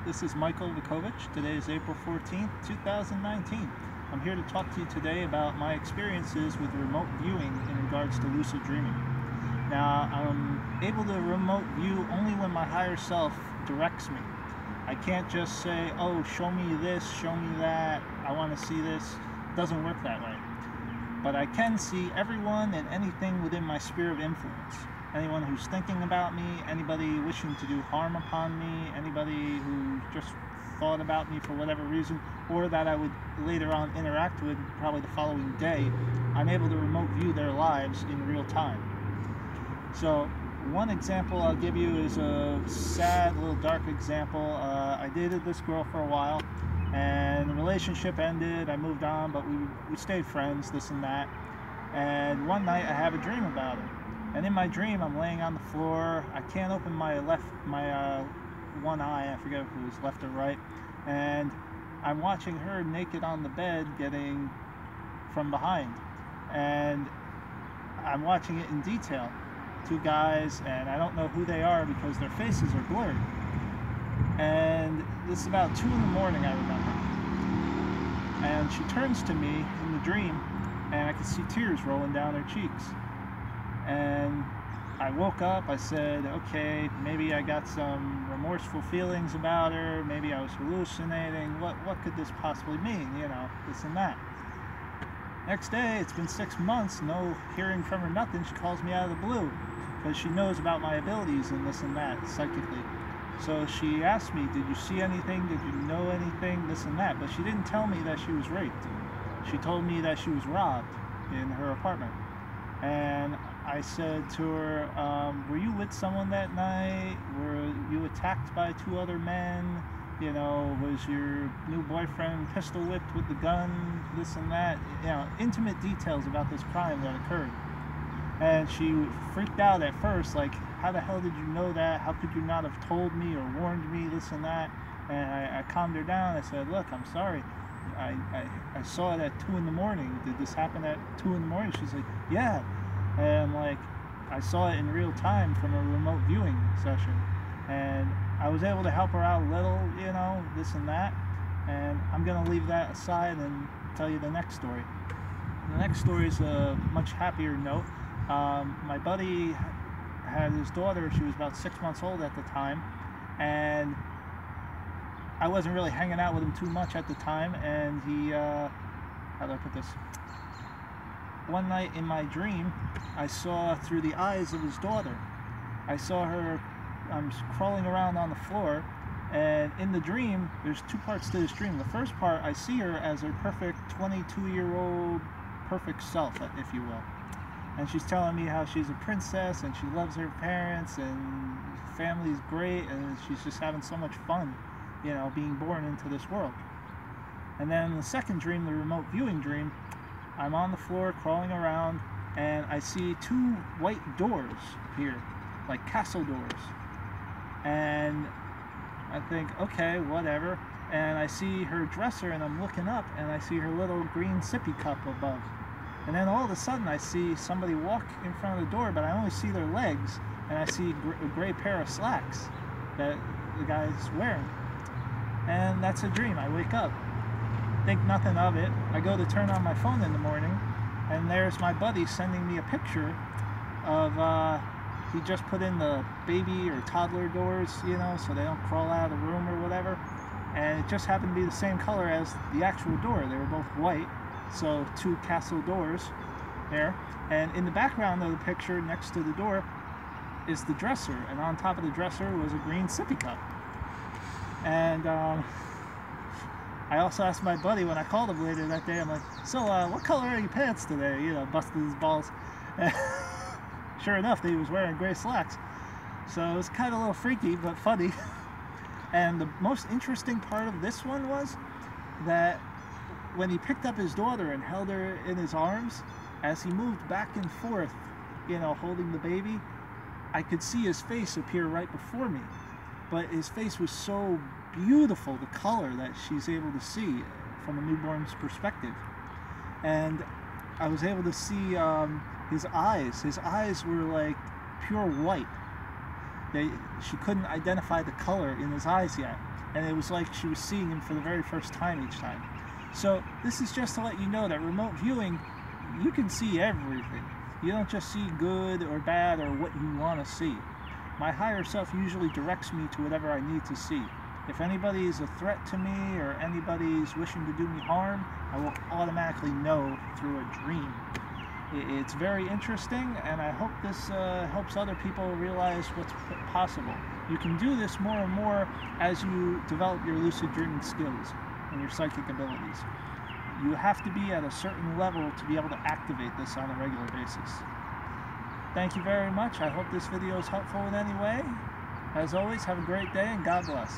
This is Michael Vukovich. Today is April 14th, 2019. I'm here to talk to you today about my experiences with remote viewing in regards to lucid dreaming. Now, I'm able to remote view only when my higher self directs me. I can't just say, oh, show me this, show me that, I want to see this. It doesn't work that way. But I can see everyone and anything within my sphere of influence. Anyone who's thinking about me, anybody wishing to do harm upon me, anybody who just thought about me for whatever reason, or that I would later on interact with probably the following day, I'm able to remote view their lives in real time. So one example I'll give you is a sad, little dark example. I dated this girl for a while, and the relationship ended. I moved on, but we stayed friends, this and that. And one night I have a dream about her. And in my dream, I'm laying on the floor. I can't open my one eye. I forget if it was left or right. And I'm watching her naked on the bed, getting from behind. And I'm watching it in detail. Two guys, and I don't know who they are because their faces are blurred. And this is about 2 in the morning, I remember. And she turns to me in the dream, and I can see tears rolling down her cheeks. And I woke up, I said, okay, maybe I got some remorseful feelings about her, maybe I was hallucinating, what could this possibly mean, you know, this and that. Next day, it's been 6 months, no hearing from her, nothing. She calls me out of the blue because she knows about my abilities and this and that, psychically. So she asked me, did you see anything, did you know anything, this and that, but she didn't tell me that she was raped. She told me that she was robbed in her apartment. And I said to her, were you with someone that night? Were you attacked by 2 other men? You know, was your new boyfriend pistol whipped with the gun? This and that. You know, intimate details about this crime that occurred. And she freaked out at first, like, how the hell did you know that? How could you not have told me or warned me, this and that? And I calmed her down. I said, look, I'm sorry. I saw it at 2 in the morning. Did this happen at 2 in the morning? She's like, yeah. And like, I saw it in real time from a remote viewing session. And I was able to help her out a little, you know, this and that. And I'm going to leave that aside and tell you the next story. The next story is a much happier note. My buddy had his daughter. She was about 6 months old at the time. And I wasn't really hanging out with him too much at the time, and he, how do I put this? One night in my dream, I saw through the eyes of his daughter. I saw her crawling around on the floor, and in the dream, there's 2 parts to this dream. The first part, I see her as her perfect 22-year-old perfect self, if you will. And she's telling me how she's a princess, and she loves her parents, and family's great, and she's just having so much fun, you know, being born into this world. And then the second dream, the remote viewing dream, I'm on the floor crawling around, and I see 2 white doors appear, like castle doors. And I think, okay, whatever. And I see her dresser, and I'm looking up, and I see her little green sippy cup above. And then all of a sudden I see somebody walk in front of the door, but I only see their legs, and I see a gray pair of slacks that the guy's wearing. And that's a dream. I wake up, think nothing of it. I go to turn on my phone in the morning, and there's my buddy sending me a picture of, he just put in the baby or toddler doors, you know, so they don't crawl out of the room or whatever. And it just happened to be the same color as the actual door. They were both white, so 2 castle doors there. And in the background of the picture, next to the door, is the dresser. And on top of the dresser was a green sippy cup. And I also asked my buddy when I called him later that day, I'm like, so what color are your pants today? You know, busted his balls. Sure enough, he was wearing gray slacks. So it was kind of a little freaky, but funny. And the most interesting part of this one was that when he picked up his daughter and held her in his arms, as he moved back and forth, you know, holding the baby, I could see his face appear right before me. But his face was so beautiful, the color that she's able to see from a newborn's perspective. And I was able to see his eyes. His eyes were like pure white. She couldn't identify the color in his eyes yet. and it was like she was seeing him for the very first time each time. So this is just to let you know that remote viewing, you can see everything. You don't just see good or bad or what you want to see. My higher self usually directs me to whatever I need to see. If anybody is a threat to me or anybody's wishing to do me harm, I will automatically know through a dream. It's very interesting, and I hope this helps other people realize what's possible. You can do this more and more as you develop your lucid dreaming skills and your psychic abilities. You have to be at a certain level to be able to activate this on a regular basis. Thank you very much. I hope this video is helpful in any way. As always, have a great day and God bless.